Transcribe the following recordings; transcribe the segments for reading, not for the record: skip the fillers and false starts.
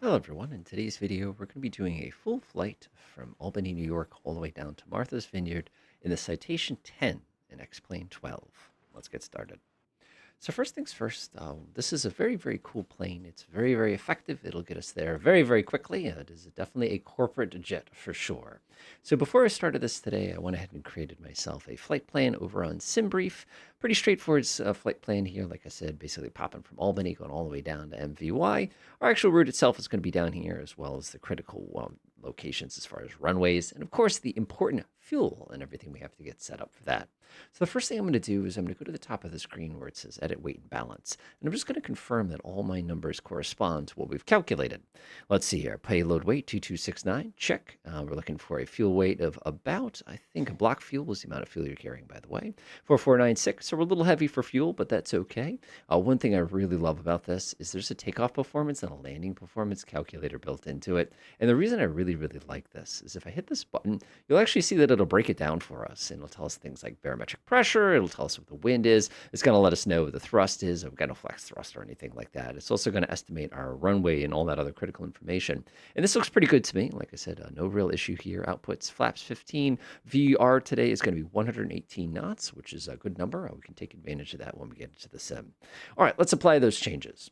Hello everyone, in today's video we're going to be doing a full flight from Albany, New York all the way down to Martha's Vineyard in the Citation 10 and X-Plane 12. Let's get started. So first things first, this is a very cool plane. It's very effective. It'll get us there very quickly. It is definitely a corporate jet for sure. So before I started this today, I went ahead and created myself a flight plan over on SimBrief. Pretty straightforward flight plan here. Like I said, basically popping from Albany, going all the way down to MVY. Our actual route itself is going to be down here, as well as the critical locations as far as runways, and of course the important fuel and everything we have to get set up for that. So the first thing I'm going to do is I'm going to go to the top of the screen where it says Edit Weight and Balance, and I'm just going to confirm that all my numbers correspond to what we've calculated. Let's see here. Payload weight 2269, check. We're looking for a fuel weight of about, I think a block fuel is the amount of fuel you're carrying, by the way, 4496. So we're a little heavy for fuel, but that's okay. One thing I really love about this is there's a takeoff performance and a landing performance calculator built into it. And the reason I really like this is if I hit this button, you'll actually see that it'll break it down for us. And it'll tell us things like barometric pressure. It'll tell us what the wind is. It's going to let us know what the thrust is. We've got no flex thrust or anything like that. It's also going to estimate our runway and all that other critical information. And this looks pretty good to me. Like I said, no real issue here. Outputs, flaps 15. VR today is going to be 118 knots, which is a good number. We can take advantage of that when we get into the sim. All right, let's apply those changes.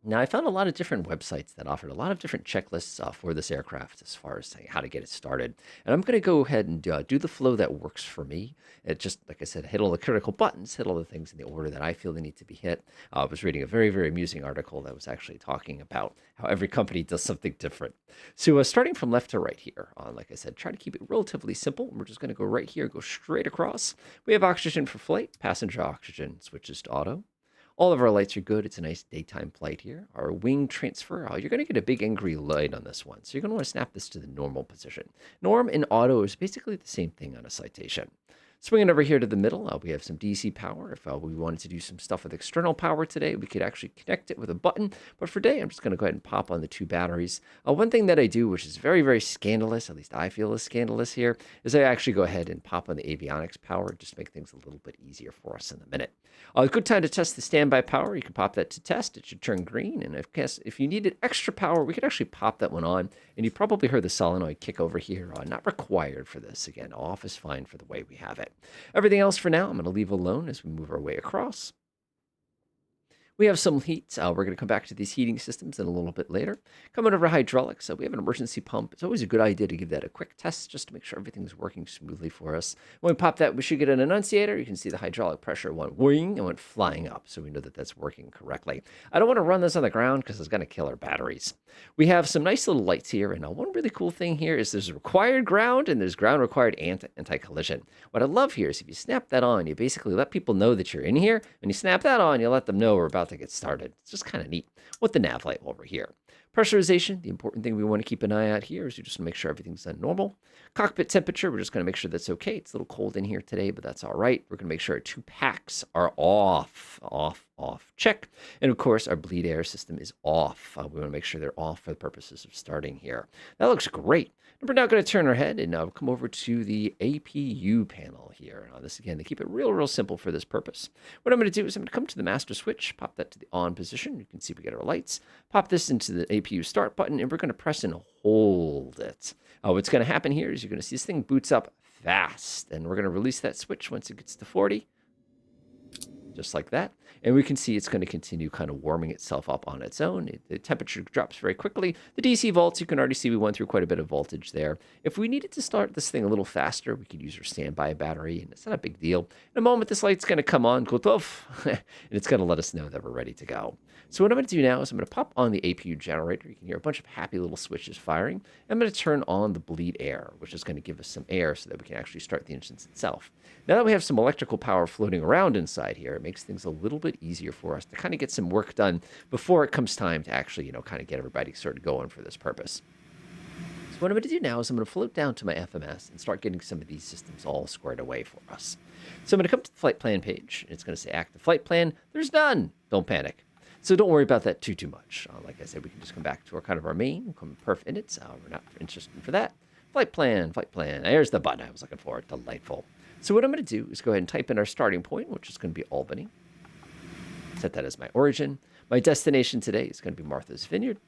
Now, I found a lot of different websites that offered a lot of different checklists for this aircraft as far as how to get it started. And I'm going to go ahead and do the flow that works for me. It just, like I said, hit all the critical buttons, hit all the things in the order that I feel they need to be hit. I was reading a very amusing article that was actually talking about how every company does something different. So starting from left to right here, like I said, try to keep it relatively simple. We're just going to go right here, go straight across. We have oxygen for flight, passenger oxygen switches to auto. All of our lights are good. It's a nice daytime flight here. Our wing transfer, you're going to get a big angry light on this one. So you're going to want to snap this to the normal position. Norm and auto is basically the same thing on a Citation. Swinging over here to the middle, we have some DC power. If we wanted to do some stuff with external power today, we could actually connect it with a button. But for today, I'm just going to go ahead and pop on the two batteries. One thing that I do, which is very scandalous, at least I feel is scandalous here, is I actually go ahead and pop on the avionics power, just to make things a little bit easier for us in a minute. A good time to test the standby power. You can pop that to test. It should turn green. And if you needed extra power, we could actually pop that one on. And you probably heard the solenoid kick over here. Not required for this. Again, off is fine for the way we have it. Everything else for now, I'm going to leave alone as we move our way across. We have some heat. We're going to come back to these heating systems in a little bit later. Coming over to hydraulics, we have an emergency pump. It's always a good idea to give that a quick test just to make sure everything's working smoothly for us. When we pop that, we should get an annunciator. You can see the hydraulic pressure went wing and went flying up, so we know that that's working correctly. I don't want to run this on the ground because it's going to kill our batteries. We have some nice little lights here, and one really cool thing here is there's required ground and there's ground required anti-collision. What I love here is if you snap that on, you basically let people know that you're in here. When you snap that on, you let them know we're about to get started. It's just kind of neat with the nav light over here. Pressurization, the important thing we want to keep an eye out here is we just want to make sure everything's done normal. Cockpit temperature, we're just going to make sure that's okay. It's a little cold in here today, but that's all right. We're going to make sure our two packs are off. Check. And of course, our bleed air system is off. We want to make sure they're off for the purposes of starting here. That looks great. And we're now going to turn our head and come over to the APU panel here. Now, this again, they keep it real simple for this purpose. What I'm going to do is I'm going to come to the master switch, pop that to the on position. You can see we get our lights. Pop this into the APU start button, and we're going to press and hold it. What's going to happen here is you're going to see this thing boots up fast, and we're going to release that switch once it gets to 40. Just like that. And we can see it's going to continue kind of warming itself up on its own. The temperature drops very quickly. The DC volts, you can already see we went through quite a bit of voltage there. If we needed to start this thing a little faster, we could use our standby battery, and it's not a big deal. In a moment, this light's going to come on, go off, and it's going to let us know that we're ready to go. So what I'm going to do now is I'm going to pop on the APU generator. You can hear a bunch of happy little switches firing. I'm going to turn on the bleed air, which is going to give us some air so that we can actually start the engines itself. Now that we have some electrical power floating around inside here, it makes things a little bit easier for us to kind of get some work done before it comes time to actually, kind of get everybody sort of going for this purpose. So what I'm going to do now is I'm going to float down to my FMS and start getting some of these systems all squared away for us. So I'm going to come to the flight plan page. It's going to say active flight plan. There's none. Don't panic. So don't worry about that too much. Like I said, we can just come back to our main, perf inits. We're not interested for that. Flight plan. There's the button I was looking for. Delightful. So what I'm going to do is go ahead and type in our starting point, which is going to be Albany. Set that as my origin. My destination today is going to be Martha's Vineyard.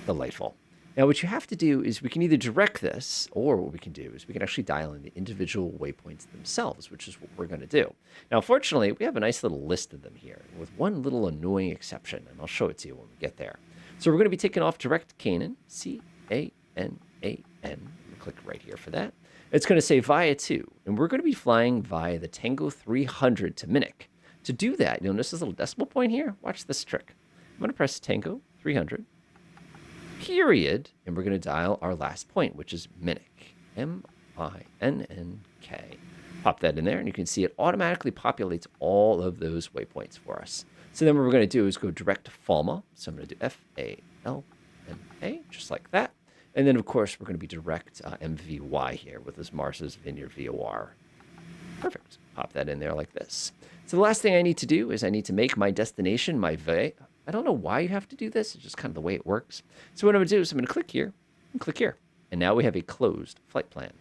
Delightful. Now, what you have to do is we can either direct this, or what we can do is we can actually dial in the individual waypoints themselves, which is what we're going to do. Now, fortunately, we have a nice little list of them here, with one little annoying exception, and I'll show it to you when we get there. So we're going to be taking off direct Canaan, C-A-N-A-N. Click right here for that. It's going to say via 2, and we're going to be flying via the Tango 300 to Munich. To do that, you'll notice this little decimal point here. Watch this trick. I'm going to press Tango 300, period, and we're going to dial our last point, which is Munich, M-I-N-N-K. Pop that in there, and you can see it automatically populates all of those waypoints for us. So then what we're going to do is go direct to Falma. So I'm going to do F-A-L-M-A, just like that. And then, of course, we're going to be direct MVY here with this Martha's Vineyard VOR. Perfect. Pop that in there like this. So the last thing I need to do is I need to make my destination, my V. I don't know why you have to do this. It's just kind of the way it works. So what I'm going to do is I'm going to click here and click here. And now we have a closed flight plan.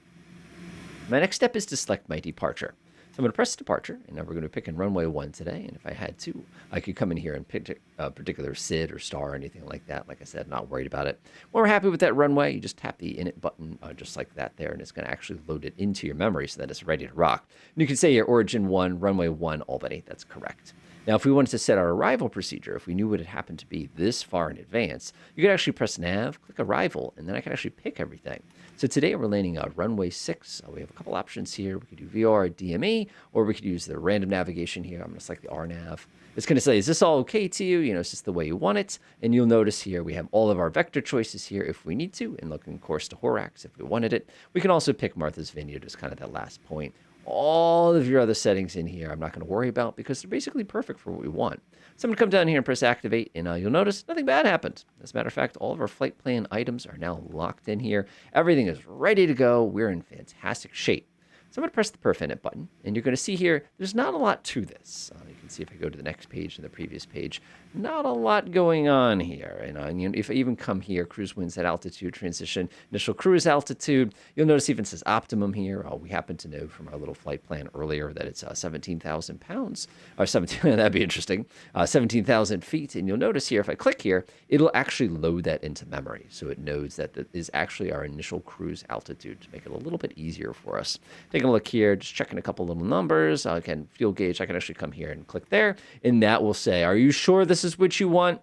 My next step is to select my departure. So I'm going to press departure, and now we're going to pick in runway 1 today. And if I had to, I could come in here and pick a particular SID or star or anything like that. Like I said, not worried about it. When we're happy with that runway, you just tap the init button just like that there, and it's going to actually load it into your memory so that it's ready to rock. And you can say your origin 1, runway 1, Albany. That's correct. Now, if we wanted to set our arrival procedure, if we knew what it happened to be this far in advance, you could actually press nav, click arrival, and then I can actually pick everything. So today we're landing on runway 6. We have a couple options here. We could do VR, DME, or we could use the random navigation here. I'm going to select the RNAV. It's going to say, is this all okay to you? Is this the way you want it? And you'll notice here we have all of our vector choices here if we need to, and looking, of course, to Horax if we wanted it. We can also pick Martha's Vineyard as kind of that last point. All of your other settings in here I'm not going to worry about because they're basically perfect for what we want. So I'm going to come down here and press activate, and you'll notice nothing bad happened. As a matter of fact, all of our flight plan items are now locked in here. Everything is ready to go. We're in fantastic shape. So I'm going to press the perf init button, and you're going to see here, there's not a lot to this. You can see if I go to the next page and the previous page, not a lot going on here. And if I even come here, cruise winds at altitude, transition, initial cruise altitude, you'll notice even says optimum here. We happen to know from our little flight plan earlier that it's 17,000 pounds, or 17, that'd be interesting, 17,000 feet. And you'll notice here, if I click here, it'll actually load that into memory. So it knows that that is actually our initial cruise altitude to make it a little bit easier for us. Taking a look here, just checking a couple little numbers. Again, fuel gauge, I can actually come here and click there, and that will say, are you sure this is what you want?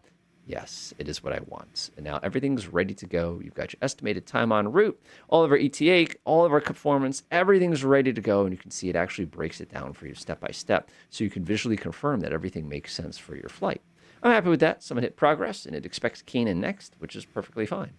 Yes, it is what I want. And now everything's ready to go. You've got your estimated time en route, all of our ETA, all of our conformance, everything's ready to go. And you can see it actually breaks it down for you step by step, so you can visually confirm that everything makes sense for your flight. I'm happy with that. So I'm going to hit progress, and it expects Canaan next, which is perfectly fine.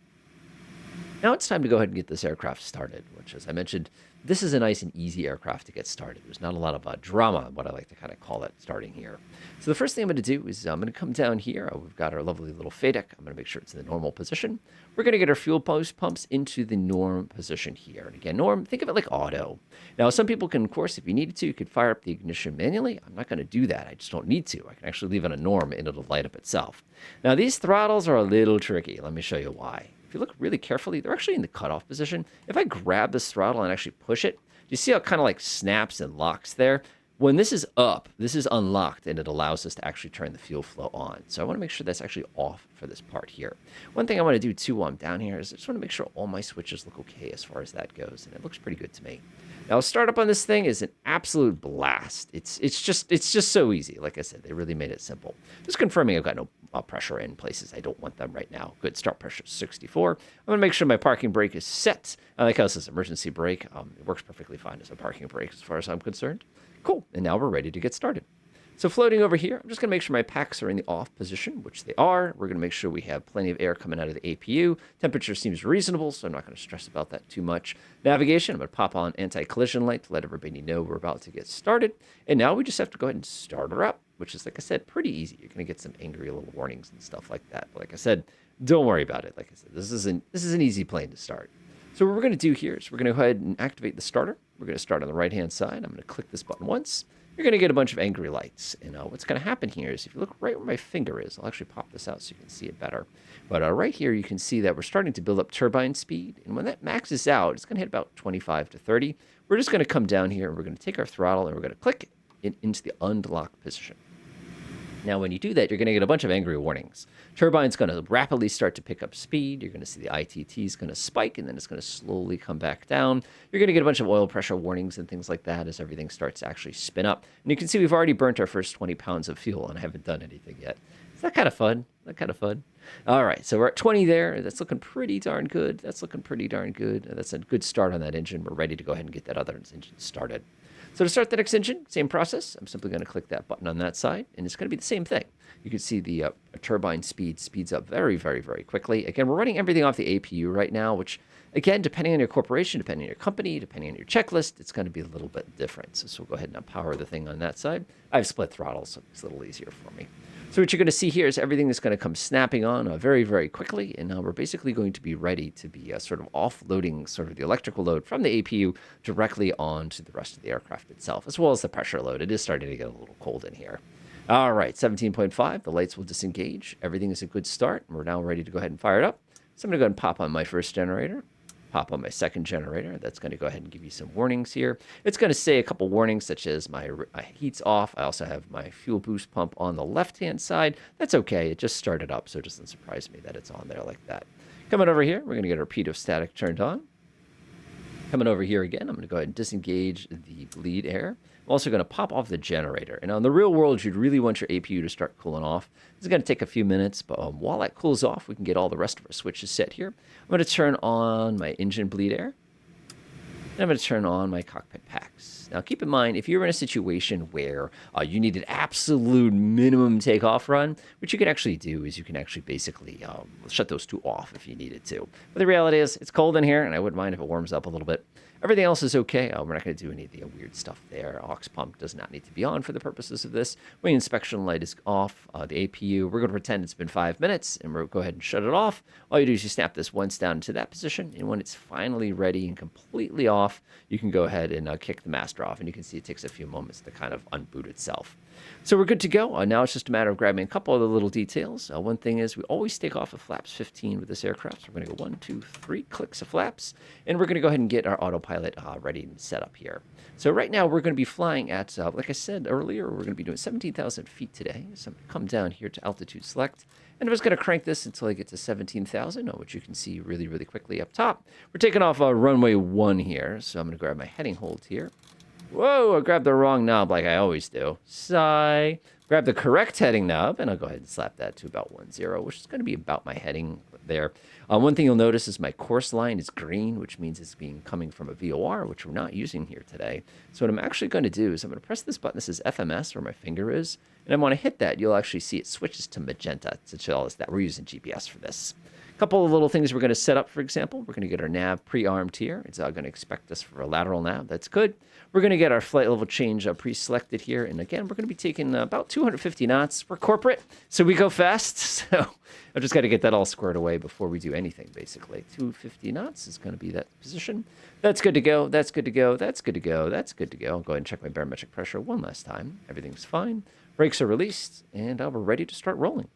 Now it's time to go ahead and get this aircraft started, which, as I mentioned, this is a nice and easy aircraft to get started. There's not a lot of drama, what I like to kind of call it, starting here. So the first thing I'm going to do is I'm going to come down here. We've got our lovely little FADEC. I'm going to make sure it's in the normal position. We're going to get our fuel post pumps into the norm position here. And again, norm, think of it like auto. Now, some people can, of course, if you needed to, you could fire up the ignition manually. I'm not going to do that. I just don't need to. I can actually leave it on a norm, and it'll light up itself. Now, these throttles are a little tricky. Let me show you why. If you look really carefully, they're actually in the cutoff position. If I grab this throttle and actually push it, you see how it kind of like snaps and locks there? When this is up, this is unlocked, and it allows us to actually turn the fuel flow on. So I want to make sure that's actually off for this part here. One thing I want to do too while I'm down here is I just want to make sure all my switches look okay as far as that goes, and it looks pretty good to me. Now, startup on this thing is an absolute blast. It's just so easy. Like I said, they really made it simple. Just confirming I've got no pressure in places I don't want them right now. Good, start pressure 64. I'm going to make sure my parking brake is set. I like how this is emergency brake. It works perfectly fine as a parking brake as far as I'm concerned. Cool, and now we're ready to get started. So floating over here, I'm just going to make sure my packs are in the off position, which they are. We're going to make sure we have plenty of air coming out of the APU. Temperature seems reasonable, so I'm not going to stress about that too much. Navigation, I'm going to pop on anti-collision light to let everybody know we're about to get started. And now we just have to go ahead and start her up, which is, like I said, pretty easy. You're going to get some angry little warnings and stuff like that. But like I said, don't worry about it. Like I said, this is an easy plane to start. So what we're going to do here is we're going to go ahead and activate the starter. We're going to start on the right-hand side. I'm going to click this button once. You're going to get a bunch of angry lights. And what's going to happen here is if you look right where my finger is, I'll actually pop this out so you can see it better. But right here, you can see that we're starting to build up turbine speed. And when that maxes out, it's going to hit about 25 to 30. We're just going to come down here, and we're going to take our throttle, and we're going to click it into the unlock position. Now, when you do that, you're going to get a bunch of angry warnings. Turbine's going to rapidly start to pick up speed. You're going to see the ITT is going to spike, and then it's going to slowly come back down. You're going to get a bunch of oil pressure warnings and things like that as everything starts to actually spin up. And you can see we've already burnt our first 20 pounds of fuel, and I haven't done anything yet. Is that kind of fun? All right, so we're at 20 there. That's looking pretty darn good. That's a good start on that engine. We're ready to go ahead and get that other engine started. So to start the next engine, same process. I'm simply going to click that button on that side, and it's going to be the same thing. You can see the turbine speeds up very, very, very quickly. Again, we're running everything off the APU right now, which, again, depending on your corporation, depending on your company, depending on your checklist, it's going to be a little bit different. So we'll go ahead and power the thing on that side. I have split throttle, so it's a little easier for me. So what you're going to see here is everything is going to come snapping on very, very quickly. And now we're basically going to be ready to be sort of offloading sort of the electrical load from the APU directly onto the rest of the aircraft itself, as well as the pressure load. It is starting to get a little cold in here. All right, 17.5. The lights will disengage. Everything is a good start. We're now ready to go ahead and fire it up. So I'm going to go ahead and pop on my first generator. Pop on my second generator. That's going to go ahead and give you some warnings here. It's going to say a couple warnings, such as my heat's off. I also have my fuel boost pump on the left-hand side. That's okay. It just started up, so it doesn't surprise me that it's on there like that. Coming over here, we're going to get our repeat of static turned on. Coming over here again, I'm going to go ahead and disengage the bleed air. I'm also going to pop off the generator. And on the real world, you'd really want your APU to start cooling off. It's going to take a few minutes, but while that cools off, we can get all the rest of our switches set here. I'm going to turn on my engine bleed air. And I'm going to turn on my cockpit packs. Now, keep in mind, if you're in a situation where you need an absolute minimum takeoff run, what you can actually do is you can actually basically shut those two off if you needed to. But the reality is, it's cold in here, and I wouldn't mind if it warms up a little bit. Everything else is okay. We're not going to do any of the weird stuff there. Aux pump does not need to be on for the purposes of this. Wing inspection light is off. The APU, we're going to pretend it's been 5 minutes, and we'll go ahead and shut it off. All you do is you snap this once down into that position, and when it's finally ready and completely off, you can go ahead and kick the master off, and you can see it takes a few moments to kind of unboot itself. So we're good to go. Now it's just a matter of grabbing a couple of the little details. One thing is we always take off of flaps 15 with this aircraft. So we're going to go 1, 2, 3 clicks of flaps, and we're going to go ahead and get our autopilot ready and set up here. So right now we're going to be flying at, like I said earlier, we're going to be doing 17,000 feet today. So I'm going to come down here to altitude select, and I'm just going to crank this until I get to 17,000, which you can see really, really quickly up top. We're taking off runway 1 here, so I'm going to grab my heading hold here. Whoa, I grabbed the wrong knob like I always do. Sigh. Grab the correct heading knob, and I'll go ahead and slap that to about 10, which is going to be about my heading there. One thing you'll notice is my course line is green, which means it's coming from a VOR, which we're not using here today. So what I'm actually going to do is I'm going to press this button that says FMS, where my finger is, and I want to hit that. You'll actually see it switches to magenta to tell us that we're using GPS for this. A couple of little things we're going to set up, for example. We're going to get our nav pre-armed here. It's going to expect us for a lateral nav. That's good. We're going to get our flight level change pre-selected here. And again, we're going to be taking about 250 knots. We're corporate, so we go fast. So I've just got to get that all squared away before we do anything, basically. 250 knots is going to be that position. That's good to go. That's good to go. That's good to go. That's good to go. I'll go ahead and check my barometric pressure one last time. Everything's fine. Brakes are released, and we're ready to start rolling.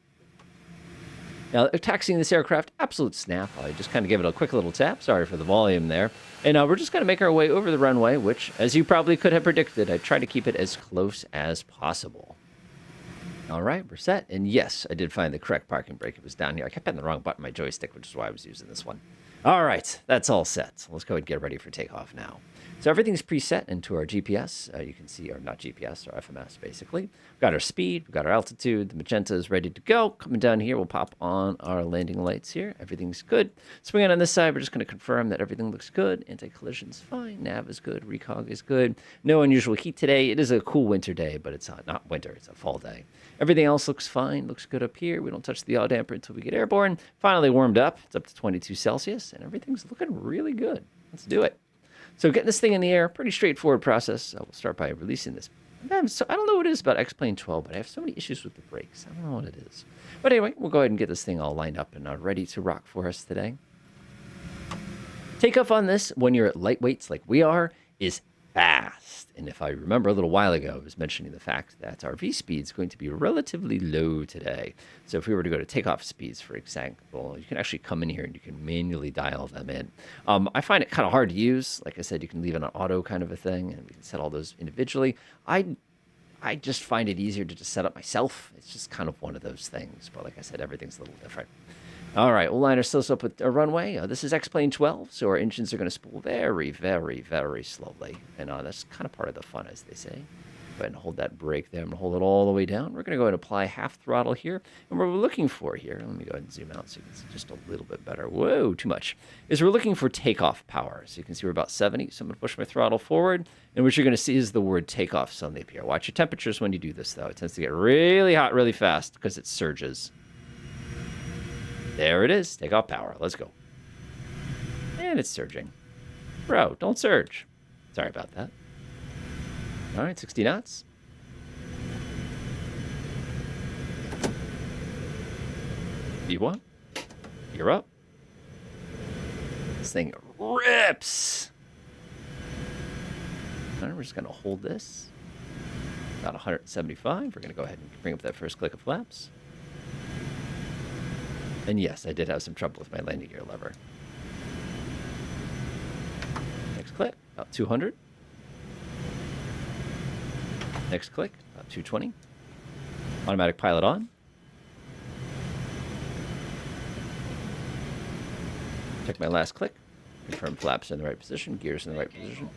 Now, taxiing this aircraft, absolute snap. I just kind of give it a quick little tap. Sorry for the volume there. And we're just going to make our way over the runway, which, as you probably could have predicted, I try to keep it as close as possible. All right, we're set. And yes, I did find the correct parking brake. It was down here. I kept hitting the wrong button on my joystick, which is why I was using this one. All right, that's all set. So let's go ahead and get ready for takeoff now. So everything's preset into our GPS. You can see, or not GPS, or FMS, basically. We've got our speed, we've got our altitude. The magenta is ready to go. Coming down here, we'll pop on our landing lights here. Everything's good. Swinging on this side, we're just going to confirm that everything looks good. Anti-collision's fine. Nav is good. Recog is good. No unusual heat today. It is a cool winter day, but it's not winter. It's a fall day. Everything else looks fine. Looks good up here. We don't touch the yaw damper until we get airborne. Finally warmed up. It's up to 22 Celsius, and everything's looking really good. Let's do it. So getting this thing in the air, pretty straightforward process. We'll start by releasing this. So I don't know what it is about X-Plane 12, but I have so many issues with the brakes. I don't know what it is. But anyway, we'll go ahead and get this thing all lined up and ready to rock for us today. Takeoff on this, when you're at lightweights like we are, is fast. And if I remember a little while ago, I was mentioning the fact that our V-speed is going to be relatively low today. So if we were to go to takeoff speeds, for example, you can actually come in here and you can manually dial them in. I find it kind of hard to use. Like I said, you can leave it on auto kind of a thing, and we can set all those individually. I I just find it easier to just set up myself. It's just kind of one of those things. But like I said, everything's a little different. All right, we'll line ourselves up with a runway. This is X-Plane 12, so our engines are going to spool very, very, very slowly. And that's kind of part of the fun, as they say. Go ahead and hold that brake there. I'm going to hold it all the way down. We're going to go ahead and apply half throttle here. And what we're looking for here, let me go ahead and zoom out so you can see just a little bit better. Whoa, too much. Is we're looking for takeoff power. So you can see we're about 70. So I'm going to push my throttle forward. And what you're going to see is the word takeoff suddenly appear. Watch your temperatures when you do this, though. It tends to get really hot really fast because it surges. There it is. Takeoff power. Let's go. And it's surging. Bro, don't surge. Sorry about that. All right, 60 knots. V1. You're up. This thing rips. All right, we're just going to hold this. About 175. We're going to go ahead and bring up that first click of flaps. And yes, I did have some trouble with my landing gear lever. Next click, about 200. Next click, about 220. Automatic pilot on. Check my last click. Confirm flaps in the right position, gears in the right position.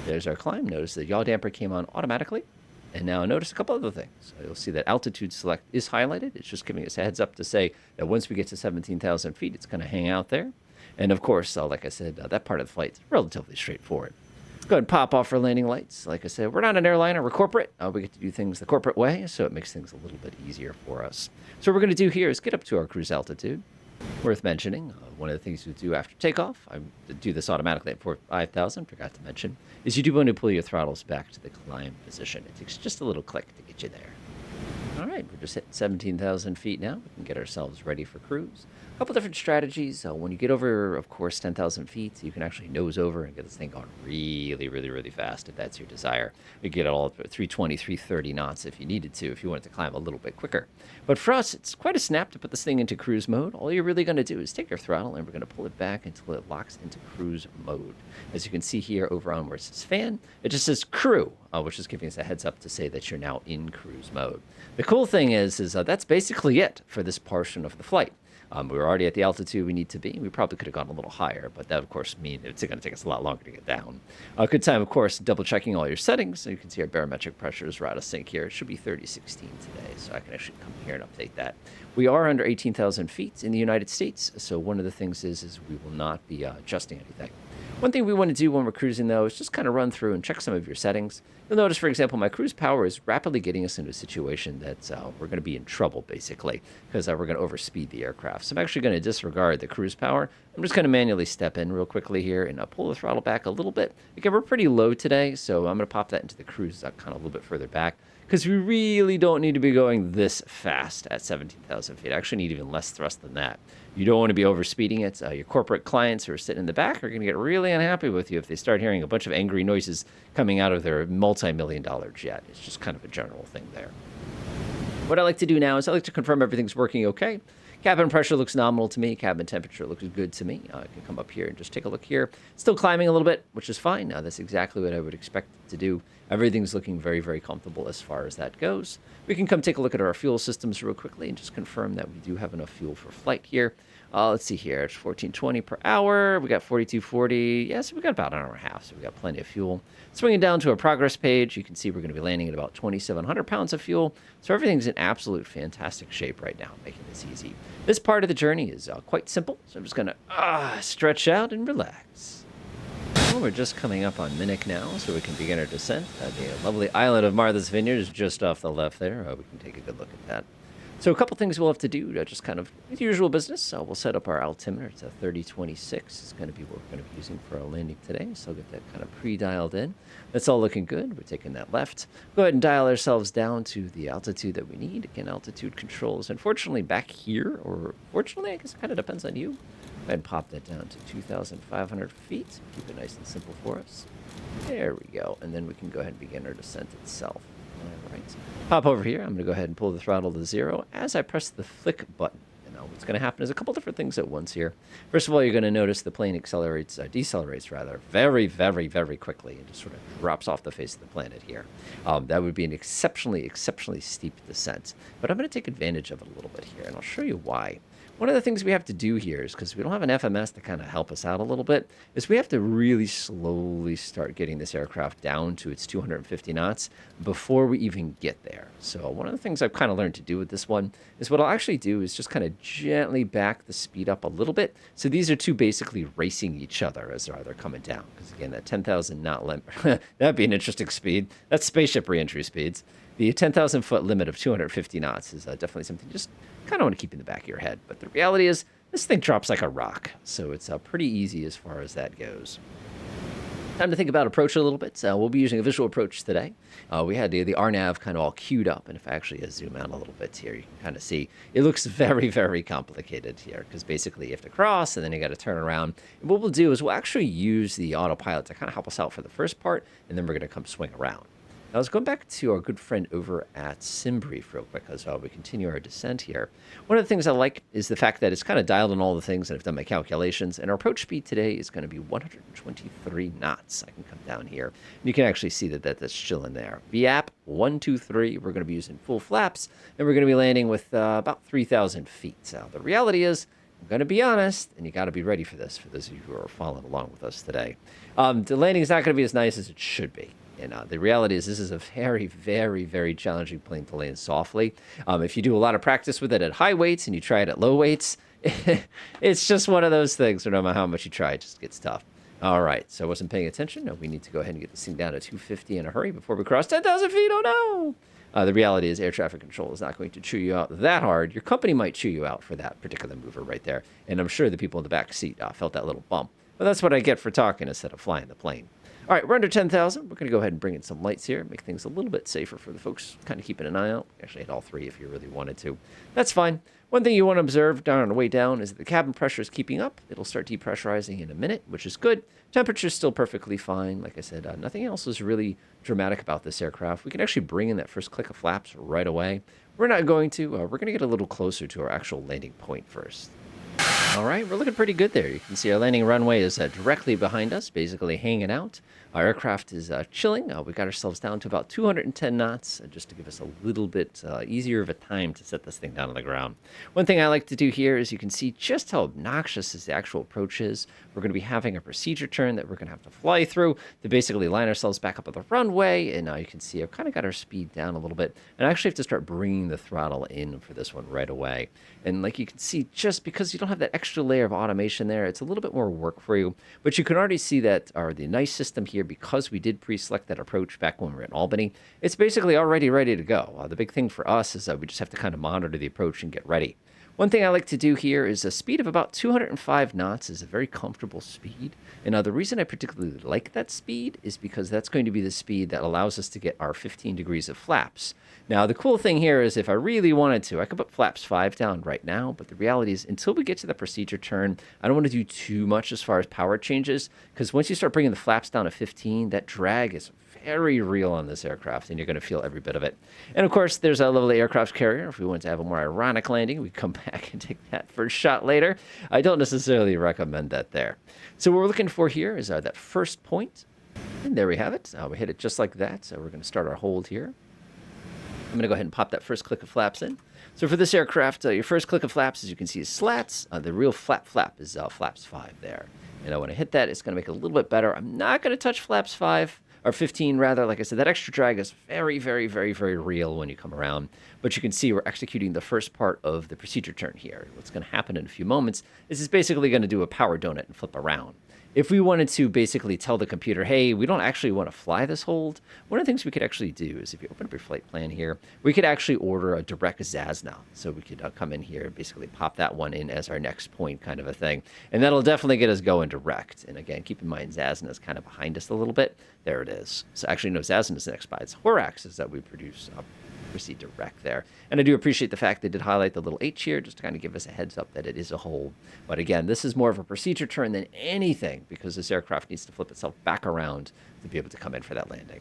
There's our climb. Notice the yaw damper came on automatically. And now notice a couple other things. You'll see that altitude select is highlighted. It's just giving us a heads up to say that once we get to 17,000 feet, it's going to hang out there. And of course, like I said, that part of the flight is relatively straightforward. Let's go ahead and pop off our landing lights. Like I said, we're not an airliner, we're corporate. We get to do things the corporate way, so it makes things a little bit easier for us. So what we're going to do here is get up to our cruise altitude. Worth mentioning, one of the things you do after takeoff, I do this automatically at 5,000, forgot to mention, is you do want to pull your throttles back to the climb position. It takes just a little click to get you there. All right, we're just hitting 17,000 feet now. We can get ourselves ready for cruise. A couple different strategies. When you get over, of course, 10,000 feet, you can actually nose over and get this thing going really, really, really fast if that's your desire. You get it all up to 320, 330 knots if you needed to, if you wanted to climb a little bit quicker. But for us, it's quite a snap to put this thing into cruise mode. All you're really going to do is take your throttle and we're going to pull it back until it locks into cruise mode. As you can see here over on where it says fan, it just says crew, which is giving us a heads up to say that you're now in cruise mode. The cool thing is that's basically it for this portion of the flight. We were already at the altitude we need to be. We probably could have gone a little higher, but that, of course, means it's going to take us a lot longer to get down. A good time, of course, double-checking all your settings. So you can see our barometric pressures are out of sync here. It should be 3016 today, so I can actually come here and update that. We are under 18,000 feet in the United States, so one of the things is we will not be adjusting anything. One thing we want to do when we're cruising, though, is just kind of run through and check some of your settings. You'll notice, for example, my cruise power is rapidly getting us into a situation that we're going to be in trouble, basically, because we're going to overspeed the aircraft. So I'm actually going to disregard the cruise power. I'm just going to manually step in real quickly here and pull the throttle back a little bit. Again, we're pretty low today, so I'm going to pop that into the cruise kind of a little bit further back, because we really don't need to be going this fast at 17,000 feet. I actually need even less thrust than that. You don't want to be overspeeding it. Your corporate clients who are sitting in the back are going to get really unhappy with you if they start hearing a bunch of angry noises coming out of their multi-million-dollar jet. It's just kind of a general thing there. What I like to do now is I like to confirm everything's working okay. Cabin pressure looks nominal to me. Cabin temperature looks good to me. I can come up here and just take a look here. Still climbing a little bit, which is fine. That's exactly what I would expect it to do. Everything's looking very, very comfortable as far as that goes. We can come take a look at our fuel systems real quickly and just confirm that we do have enough fuel for flight here. Let's see here. It's 1420 per hour. We got 4240. Yeah, so we got about an hour and a half, so we got plenty of fuel. Swinging down to our progress page, you can see we're going to be landing at about 2,700 pounds of fuel. So everything's in absolute fantastic shape right now, making this easy. This part of the journey is quite simple, so I'm just going to stretch out and relax. Well, we're just coming up on Minnock now, so we can begin our descent. The lovely island of Martha's Vineyard is just off the left there. We can take a good look at that. So a couple things we'll have to do to just kind of the usual business. We'll set up our altimeter. It's a 3026. It's going to be what we're going to be using for our landing today. So I'll get that kind of pre-dialed in. That's all looking good. We're taking that left. Go ahead and dial ourselves down to the altitude that we need. Again, altitude controls. Unfortunately, back here, or fortunately, I guess it kind of depends on you. Go ahead and pop that down to 2,500 feet. Keep it nice and simple for us. There we go. And then we can go ahead and begin our descent itself. All right. Pop over here. I'm going to go ahead and pull the throttle to 0 as I press the flick button. And Now, what's going to happen is a couple different things at once here. First of all, you're going to notice the plane decelerates rather, very, very, very quickly and just sort of drops off the face of the planet here. That would be an exceptionally, exceptionally steep descent. But I'm going to take advantage of it a little bit here, and I'll show you why. One of the things we have to do here is, because we don't have an FMS to kind of help us out a little bit, is we have to really slowly start getting this aircraft down to its 250 knots before we even get there. So one of the things I've kind of learned to do with this one is what I'll actually do is just kind of gently back the speed up a little bit. So these are two basically racing each other as they're coming down. Because again, that 10,000 knot limit, that'd be an interesting speed. That's spaceship reentry speeds. The 10,000 foot limit of 250 knots is definitely something you just kind of want to keep in the back of your head. But the reality is, this thing drops like a rock, so it's pretty easy as far as that goes. Time to think about approach a little bit. We'll be using a visual approach today. We had the RNAV kind of all queued up, and if I actually zoom out a little bit here, you can kind of see it looks very, very complicated here, because basically you have to cross, and then you got to turn around. And what we'll do is we'll actually use the autopilot to kind of help us out for the first part, and then we're going to come swing around. Now, let's go back to our good friend over at SimBrief real quick as we continue our descent here. One of the things I like is the fact that it's kind of dialed in all the things, and I've done my calculations, and our approach speed today is going to be 123 knots. I can come down here, and you can actually see that's chilling there. VAP 123, we're going to be using full flaps, and we're going to be landing with about 3,000 feet. So the reality is, I'm going to be honest, and you got to be ready for this, for those of you who are following along with us today. The landing is not going to be as nice as it should be. And the reality is this is a very, very, very challenging plane to land softly. If you do a lot of practice with it at high weights and you try it at low weights, it's just one of those things. No matter how much you try, it just gets tough. All right, so I wasn't paying attention. No, we need to go ahead and get this thing down to 250 in a hurry before we cross 10,000 feet. Oh, no. The reality is air traffic control is not going to chew you out that hard. Your company might chew you out for that particular mover right there. And I'm sure the people in the back seat felt that little bump. But that's what I get for talking instead of flying the plane. All right, we're under 10,000. We're going to go ahead and bring in some lights here, make things a little bit safer for the folks kind of keeping an eye out. Actually, hit all three if you really wanted to. That's fine. One thing you want to observe down on the way down is that the cabin pressure is keeping up. It'll start depressurizing in a minute, which is good. Temperature is still perfectly fine. Like I said, nothing else is really dramatic about this aircraft. We can actually bring in that first click of flaps right away. We're not going to. We're going to get a little closer to our actual landing point first. All right, we're looking pretty good there. You can see our landing runway is directly behind us, basically hanging out. Our aircraft is chilling. We got ourselves down to about 210 knots, just to give us a little bit easier of a time to set this thing down on the ground. One thing I like to do here is you can see just how obnoxious the actual approach is. We're going to be having a procedure turn that we're going to have to fly through to basically line ourselves back up at the runway. And now you can see I've kind of got our speed down a little bit. And I actually have to start bringing the throttle in for this one right away. And like you can see, just because you don't have that extra layer of automation there, it's a little bit more work for you. But you can already see that the nice system here, because we did pre-select that approach back when we were in Albany, it's basically already ready to go. The big thing for us is that we just have to kind of monitor the approach and get ready. One thing I like to do here is a speed of about 205 knots is a very comfortable speed. And the reason I particularly like that speed is because that's going to be the speed that allows us to get our 15 degrees of flaps. Now, the cool thing here is if I really wanted to, I could put flaps 5 down right now. But the reality is until we get to the procedure turn, I don't want to do too much as far as power changes. Because once you start bringing the flaps down to 15, that drag is very real on this aircraft, and you're going to feel every bit of it. And of course, there's a lovely aircraft carrier. If we want to have a more ironic landing, we come back and take that first shot later. I don't necessarily recommend that there. So what we're looking for here is that first point. And there we have it. We hit it just like that. So we're going to start our hold here. I'm going to go ahead and pop that first click of flaps in. So for this aircraft, your first click of flaps, as you can see, is slats. The real flap is flaps 5 there. And when I hit that, it's going to make it a little bit better. I'm not going to touch flaps 5. Or 15 rather. Like I said, that extra drag is very, very, very, very real when you come around. But you can see we're executing the first part of the procedure turn here. What's going to happen in a few moments is it's basically going to do a power donut and flip around. If we wanted to basically tell the computer, hey, we don't actually want to fly this hold, one of the things we could actually do is if you open up your flight plan here, we could actually order a direct Cessna. So we could come in here and basically pop that one in as our next point kind of a thing. And that'll definitely get us going direct. And again, keep in mind, Cessna is kind of behind us a little bit. There it is. So actually, no, Cessna is next by. It's Horaxes that we produce proceed direct there. And I do appreciate the fact they did highlight the little H here just to kind of give us a heads up that it is a hold. But again, this is more of a procedure turn than anything because this aircraft needs to flip itself back around to be able to come in for that landing.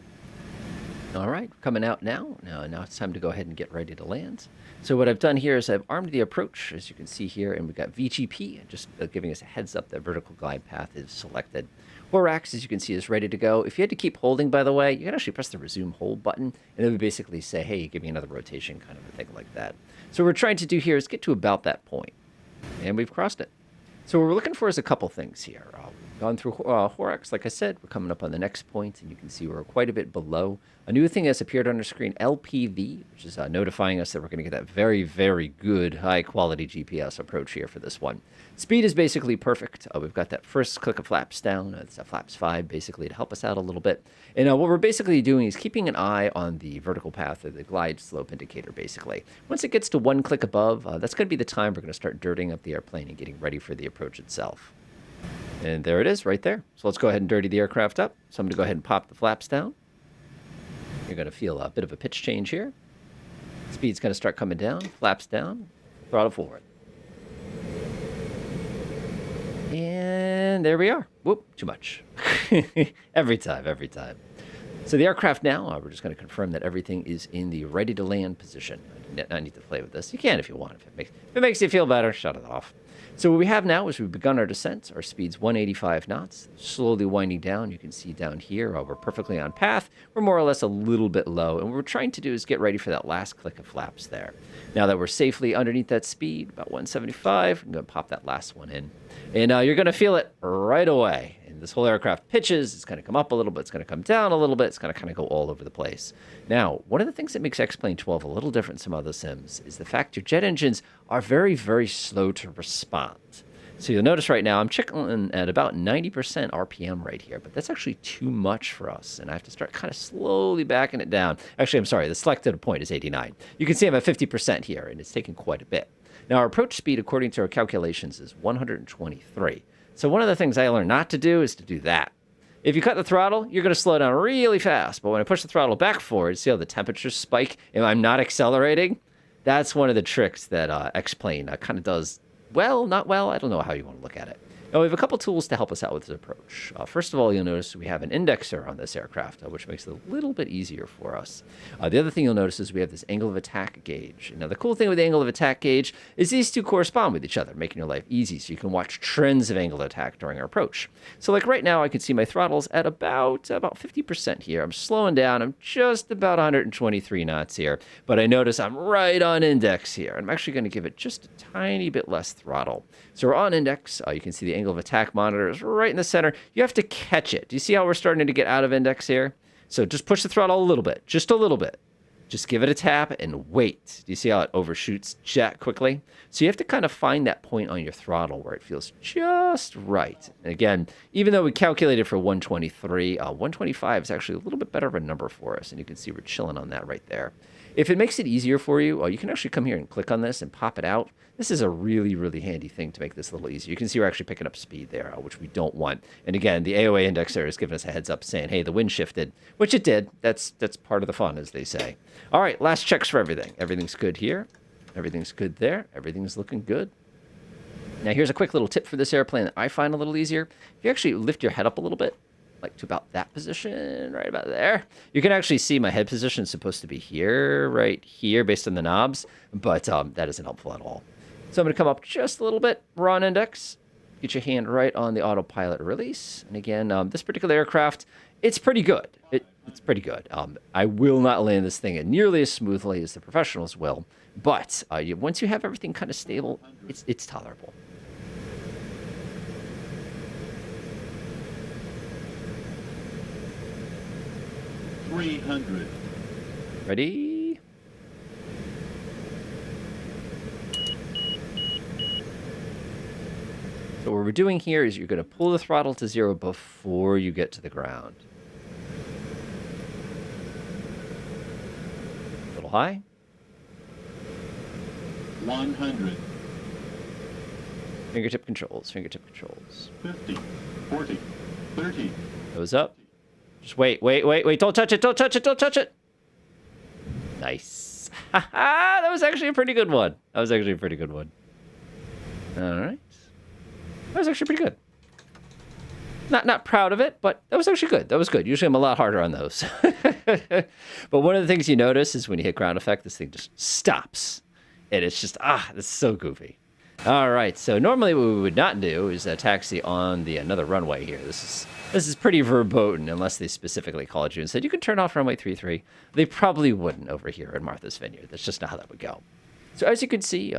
All right, coming out now. Now it's time to go ahead and get ready to land. So what I've done here is I've armed the approach, as you can see here, and we've got VGP, just giving us a heads up that vertical glide path is selected. Horax, as you can see, is ready to go. If you had to keep holding, by the way, you can actually press the resume hold button, and it would basically say, hey, give me another rotation, kind of a thing like that. So what we're trying to do here is get to about that point, and we've crossed it. So what we're looking for is a couple things here. We've gone through Horax, like I said. We're coming up on the next point, and you can see we're quite a bit below. A new thing has appeared on our screen, LPV, which is notifying us that we're going to get that very, very good, high-quality GPS approach here for this one. Speed is basically perfect. We've got that first click of flaps down. It's a flaps 5, basically, to help us out a little bit. And what we're basically doing is keeping an eye on the vertical path or the glide slope indicator, basically. Once it gets to one click above, that's going to be the time we're going to start dirtying up the airplane and getting ready for the approach itself. And there it is, right there. So let's go ahead and dirty the aircraft up. So I'm going to go ahead and pop the flaps down. You're going to feel a bit of a pitch change here. Speed's going to start coming down, flaps down, throttle forward. And there we are. Whoop, too much. Every time, every time. So the aircraft now, we're just going to confirm that everything is in the ready-to-land position. I do not need to play with this. You can if you want. If it makes you feel better, shut it off. So what we have now is we've begun our descent. Our speed's 185 knots, slowly winding down. You can see down here, we're perfectly on path. We're more or less a little bit low. And what we're trying to do is get ready for that last click of flaps there. Now that we're safely underneath that speed, about 175, I'm going to pop that last one in. And you're going to feel it right away. And this whole aircraft pitches. It's going to come up a little bit. It's going to come down a little bit. It's going to kind of go all over the place. Now, one of the things that makes X-Plane 12 a little different from some other sims is the fact your jet engines are very, very slow to respond. So you'll notice right now I'm checking at about 90% RPM right here, but that's actually too much for us, and I have to start kind of slowly backing it down. Actually, I'm sorry, the selected point is 89. You can see I'm at 50% here, and it's taking quite a bit. Now, our approach speed, according to our calculations, is 123. So one of the things I learned not to do is to do that. If you cut the throttle, you're going to slow down really fast, but when I push the throttle back forward, see how the temperatures spike and I'm not accelerating? That's one of the tricks that X-Plane kind of does. Well, not well. I don't know how you want to look at it. Now, we have a couple tools to help us out with this approach. First of all, you'll notice we have an indexer on this aircraft, which makes it a little bit easier for us. The other thing you'll notice is we have this angle of attack gauge. Now, the cool thing with the angle of attack gauge is these two correspond with each other, making your life easy so you can watch trends of angle of attack during our approach. So like right now, I can see my throttle's at about 50% here. I'm slowing down. I'm just about 123 knots here, but I notice I'm right on index here. I'm actually going to give it just a tiny bit less throttle. So we're on index. You can see the angle of attack monitor is right in the center. You have to catch it. Do you see how we're starting to get out of index here? So just push the throttle a little bit, just a little bit. Just give it a tap and wait. Do you see how it overshoots jet quickly? So you have to kind of find that point on your throttle where it feels just right. And again, even though we calculated for 123, 125 is actually a little bit better of a number for us. And you can see we're chilling on that right there. If it makes it easier for you, you can actually come here and click on this and pop it out. This is a really, really handy thing to make this a little easier. You can see we're actually picking up speed there, which we don't want. And again, the AOA indexer is giving us a heads up saying, hey, the wind shifted, which it did. That's part of the fun, as they say. All right, last checks for everything. Everything's good here. Everything's good there. Everything's looking good. Now, here's a quick little tip for this airplane that I find a little easier. If you actually lift your head up a little bit, like to about that position, right about there. You can actually see my head position is supposed to be here, right here, based on the knobs, but that isn't helpful at all. So I'm going to come up just a little bit. We're on index. Get your hand right on the autopilot release. And again, this particular aircraft, it's pretty good. It's pretty good. I will not land this thing nearly as smoothly as the professionals will, but once you have everything kind of stable, it's tolerable. 300. Ready? So what we're doing here is you're going to pull the throttle to 0 before you get to the ground. A little high. 100. Fingertip controls, fingertip controls. 50. 40. 30. Nose up. Just wait. Don't touch it, don't touch it, don't touch it. Nice. That was actually a pretty good one. All right. That was actually pretty good. Not proud of it, but that was actually good. That was good. Usually I'm a lot harder on those. But one of the things you notice is when you hit ground effect, this thing just stops. And it's just, this is so goofy. All right, so normally what we would not do is taxi on the another runway here. This is pretty verboten unless they specifically called you and said, you can turn off runway 33. They probably wouldn't over here in Martha's Vineyard. That's just not how that would go. So as you can see,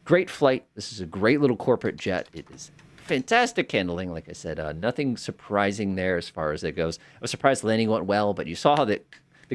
great flight. This is a great little corporate jet. It is fantastic handling. Like I said, nothing surprising there as far as it goes. I was surprised landing went well, but you saw how the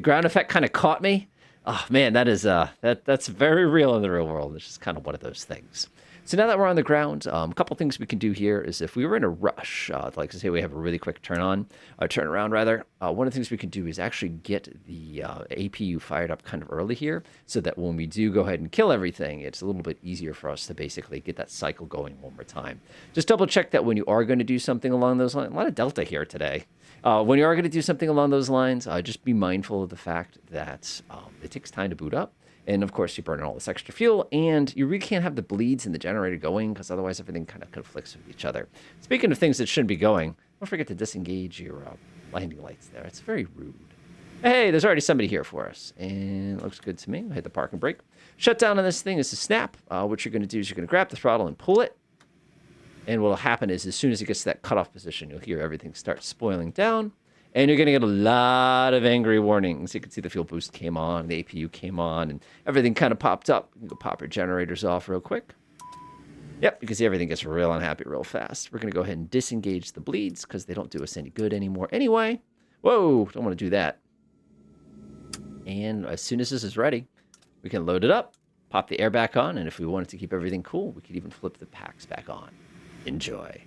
ground effect kind of caught me. Oh man, that is that's very real in the real world. It's just kind of one of those things. So now that we're on the ground, a couple things we can do here is if we were in a rush, like to say we have a really quick turn around rather, one of the things we can do is actually get the APU fired up kind of early here so that when we do go ahead and kill everything, it's a little bit easier for us to basically get that cycle going one more time. Just double check that when you are going to do something along those lines. A lot of Delta here today. When you are going to do something along those lines, just be mindful of the fact that it takes time to boot up. And of course, you burn all this extra fuel, and you really can't have the bleeds and the generator going because otherwise everything kind of conflicts with each other. Speaking of things that shouldn't be going, don't forget to disengage your landing lights there. It's very rude. Hey, there's already somebody here for us, and it looks good to me. We'll hit the park and brake. Shutdown on this thing is to snap. What you're going to do is you're going to grab the throttle and pull it. And what will happen is as soon as it gets to that cutoff position, you'll hear everything start spoiling down. And you're going to get a lot of angry warnings. You can see the fuel boost came on, the APU came on, and everything kind of popped up. You can go pop your generators off real quick. Yep, you can see everything gets real unhappy real fast. We're going to go ahead and disengage the bleeds because they don't do us any good anymore anyway. Whoa, don't want to do that. And as soon as this is ready, we can load it up, pop the air back on, and if we wanted to keep everything cool, we could even flip the packs back on. Enjoy.